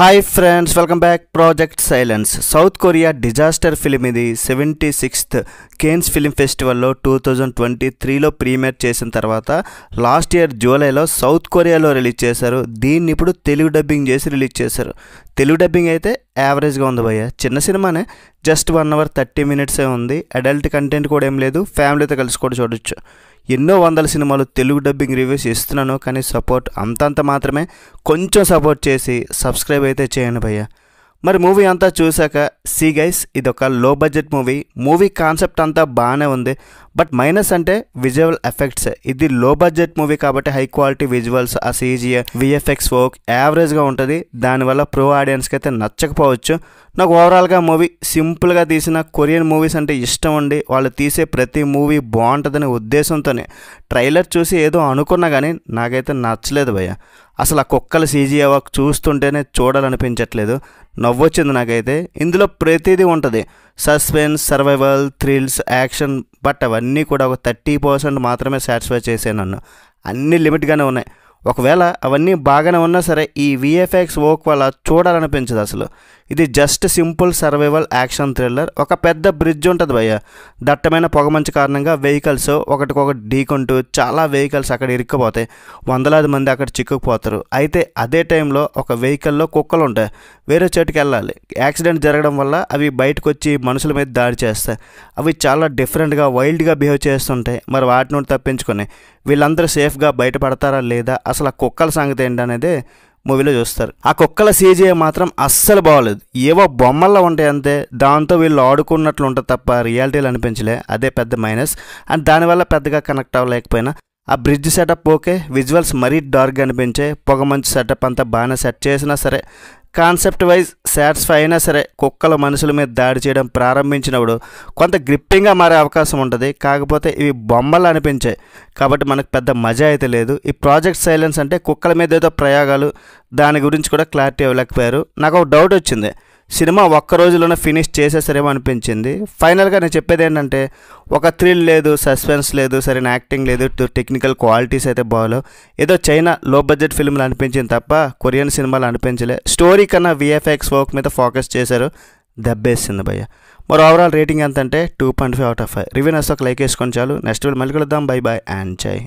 Hi friends, welcome back. Project silence south Korea disaster film. ఇది 76th Cannes film ఫెస్టివల్లో 2023లో premier చేసిన తర్వాత last year జూలైలో south కొరియాలో release చేశారు. దీన్ని ఇప్పుడు తెలుగు డబ్బింగ్ చేసి రిలీజ్ చేశారు. తెలుగు డబ్బింగ్ అయితే యావరేజ్గా ఉంది భయ్య. చిన్న సినిమానే, జస్ట్ 1 hour 30 minutes ఉంది. అడల్ట్ కంటెంట్ కూడా ఏం లేదు, ఫ్యామిలీతో కలిసి కూడా చూడొచ్చు. ఎన్నో వందల సినిమాలు తెలుగు డబ్బింగ్ రివ్యూస్ ఇస్తున్నాను, కానీ సపోర్ట్ అంతంత మాత్రమే. కొంచెం సపోర్ట్ చేసి సబ్స్క్రైబ్ అయితే చేయండి భయ్య. మరి మూవీ అంతా చూశాక సీ గైస్, ఇది ఒక లో బడ్జెట్ మూవీ. మూవీ కాన్సెప్ట్ అంతా బాగానే ఉంది, బట్ మైనస్ అంటే విజువల్ ఎఫెక్ట్స్. ఇది లో బడ్జెట్ మూవీ కాబట్టి హై క్వాలిటీ విజువల్స్, ఆ CGI VFX వర్క్ యావరేజ్గా ఉంటుంది. దానివల్ల ప్రో ఆడియన్స్కి అయితే నచ్చకపోవచ్చు. నాకు ఓవరాల్గా మూవీ సింపుల్గా తీసిన కొరియన్ మూవీస్ అంటే ఇష్టం ఉండి, వాళ్ళు తీసే ప్రతి మూవీ బాగుంటుందనే ఉద్దేశంతోనే ట్రైలర్ చూసి ఏదో అనుకున్నా కానీ నాకైతే నచ్చలేదు భయ్య. అసలు ఆ కుక్కల CGI వర్క్ చూస్తుంటేనే చూడాలనిపించట్లేదు. నవ్వొచ్చింది నాకైతే. ఇందులో ప్రతిదీ ఉంటుంది, suspense, survival, thrills, action. But అవన్నీ కూడా ఒక 30% మాత్రమే సాటిస్ఫై చేసే నన్ను. అన్నీ లిమిట్గానే ఉన్నాయి. ఒకవేళ అవన్నీ బాగానే ఉన్నా సరే ఈ VFX వర్క్ వల్ల చూడాలనిపించదు అసలు. ఇది just simple survival action thriller. ఒక పెద్ద బ్రిడ్జ్ ఉంటుంది భయ్య. దట్టమైన పొగమంచు కారణంగా వెహికల్స్ ఒకటికొకటి ఢీకొంటూ చాలా వెహికల్స్ అక్కడ ఇరుక్కుపోతాయి. వందలాది మంది అక్కడ చిక్కుకుపోతారు. అయితే అదే టైంలో ఒక వెహికల్లో కుక్కలు ఉంటాయి, వేరే చోటుకి వెళ్ళాలి. యాక్సిడెంట్ జరగడం వల్ల అవి బయటకు వచ్చి మనుషుల మీద దాడి చేస్తాయి. అవి చాలా డిఫరెంట్గా, వైల్డ్గా బిహేవ్ చేస్తుంటాయి. మరి వాటి నుండి తప్పించుకొని వీళ్ళందరూ సేఫ్గా బయటపడతారా లేదా, అసలు ఆ కుక్కల సంగతి ఏంటనేదే మూవీలో చూస్తారు. ఆ కుక్కల CGI మాత్రం అస్సలు బాగోలేదు. ఏవో బొమ్మల్లో ఉంటాయి అంతే. దాంతో వీళ్ళు ఆడుకున్నట్లు ఉంటుంది తప్ప రియాలిటీలు అనిపించలే. అదే పెద్ద మైనస్. అండ్ దానివల్ల పెద్దగా కనెక్ట్ అవ్వలేకపోయినా ఆ బ్రిడ్జ్ సెటప్ ఓకే, విజువల్స్ మరీ డార్క్గా అనిపించే. పొగ మంచి సెటప్ అంతా బాగానే సెట్ చేసినా సరే, కాన్సెప్ట్ వైజ్ సాటిస్ఫై అయినా సరే, కుక్కల మనుషుల మీద దాడి చేయడం ప్రారంభించినప్పుడు కొంత గ్రిప్పింగ్గా మారే అవకాశం ఉంటుంది. కాకపోతే ఇవి బొమ్మలు అనిపించాయి కాబట్టి మనకు పెద్ద మజా అయితే లేదు. ఈ ప్రాజెక్ట్ సైలెన్స్ అంటే కుక్కల మీద ఏదో ప్రయోగాలు, దాని గురించి కూడా క్లారిటీ ఇవ్వలేకపోయారు. నాకు ఒక డౌట్ వచ్చింది, సినిమా ఒక్క రోజులోనే ఫినిష్ చేసేసరేమో అనిపించింది. ఫైనల్గా నేను చెప్పేది ఏంటంటే, ఒక థ్రిల్ లేదు, సస్పెన్స్ లేదు, సరైన యాక్టింగ్ లేదు, టెక్నికల్ క్వాలిటీస్ అయితే బాగాలేవు. ఏదో చైనా లో బడ్జెట్ ఫిల్మ్లు అనిపించింది తప్ప కొరియన్ సినిమాలు అనిపించలే. స్టోరీ కన్నా VFX వర్క్ మీద ఫోకస్ చేశారు, దెబ్బేసింది భయ్య. మరి ఓవరాల్ రేటింగ్ ఎంత అంటే 2.5 out of 5. రివ్యూ నచ్చితే ఒక లైక్ వేసుకొని చాలు. నెక్స్ట్ వీళ్ళు మళ్ళీ కలుద్దాం. బై బాయ్ అండ్ జై.